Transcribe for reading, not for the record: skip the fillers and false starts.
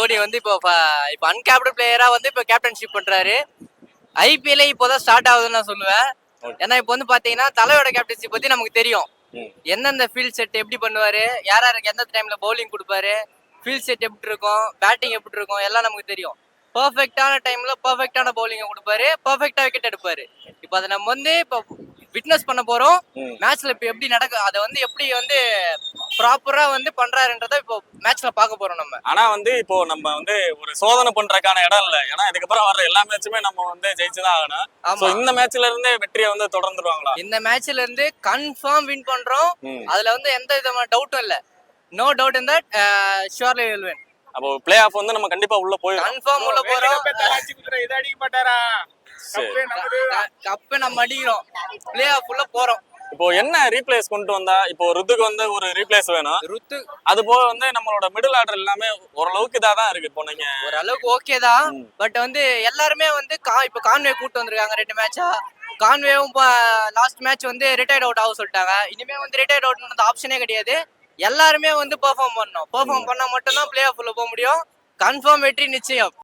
தோனி வந்து இப்போ அன்கேப்டன் பிளேயரா வந்து இப்போ கேப்டன்ஷிப் பண்றாரு. ஐபிஎல்லே இப்போதான் ஸ்டார்ட் ஆகுதுன்னு நான் சொல்லுவேன். ஏன்னா இப்போ வந்து பாத்தீங்கன்னா தலையோட கேப்டன்சி பத்தி நமக்கு தெரியும். எந்தெந்த ஃபீல்ட் செட் எப்படி பண்ணுவாரு, யாருக்கு எந்த டைம்ல பவுலிங் கொடுப்பாரு, ஃபீல்ட் செட் எப்படி இருக்கும், பேட்டிங் எப்படி இருக்கும், எல்லாம் நமக்கு தெரியும். பர்ஃபெக்டான டைம்ல பர்ஃபெக்டான பவுலிங் கொடுப்பாரு, பர்ஃபெக்டா விக்கெட் எடுப்பாரு. இப்போ அதை நம்ம வந்து இப்போ விட்னஸ் பண்ண போறோம். மேட்ச்ல இப்போ எப்படி நடக்கும், அதை வந்து எப்படி வந்து ப்ராப்பரா வந்து பண்றாருன்றத இப்போ மேட்ச்ல பார்க்க போறோம் நம்ம. ஆனா வந்து இப்போ நம்ம வந்து ஒரு சோதனை பண்றதுக்கான இடம் இல்ல. ஏன்னா இதுக்கப்புறம் வர எல்லா மேட்சுமே நம்ம வந்து ஜெயிச்சுதான் ஆகணும். சோ இந்த மேட்ச்ல இருந்தே வெற்றியை வந்து தொடர்ந்துருவாங்களா? இந்த மேட்ச்ல இருந்து கன்ஃபார்ம் வின் பண்றோம். அதுல வந்து எந்த விதமான டவுட்டும் இல்ல. No doubt in that, surely will win. அப்போ பிளே ஆஃப் வந்து நம்ம கண்டிப்பா உள்ள போயிடும். கன்ஃபார்ம் உள்ள போறோம். இத அடிக்க மாட்டாரா? கப் நம்ம அடிக்கிறோம். பிளே ஆஃப் உள்ள போறோம். இப்போ என்ன ரீப்ளேஸ் கொண்டு வந்தா, இப்போ ருத்துக்கு வந்து ஒரு ரீப்ளேஸ் வேணும். ருத்து அது போக வந்து நம்மளோட மிடில் ஆர்டர் எல்லாமே ஓரளவுக்கு இதாதான் இருக்கு. இப்போ நீங்க ஓரளவுக்கு ஓகே தான். பட் வந்து எல்லாருமே வந்து இப்போ கான்வே கூட்டு வந்திருக்காங்க 2 மேட்சா. கான்வேவும் லாஸ்ட் மேட்ச் வந்து ரிட்டையர்ட் அவுட் ஆக சொல்லிட்டாங்க. இனிமே வந்து ரிட்டையர்ட் அவுட் ஆப்ஷனே கிடையாது. எல்லாருமே வந்து பெர்ஃபார்ம் பண்ணணும். பெர்ஃபார்ம் பண்ணா மட்டும்தான் பிளே ஆஃப் உள்ள போக முடியும். கன்ஃபார்ம் வெற்றி நிச்சயம்.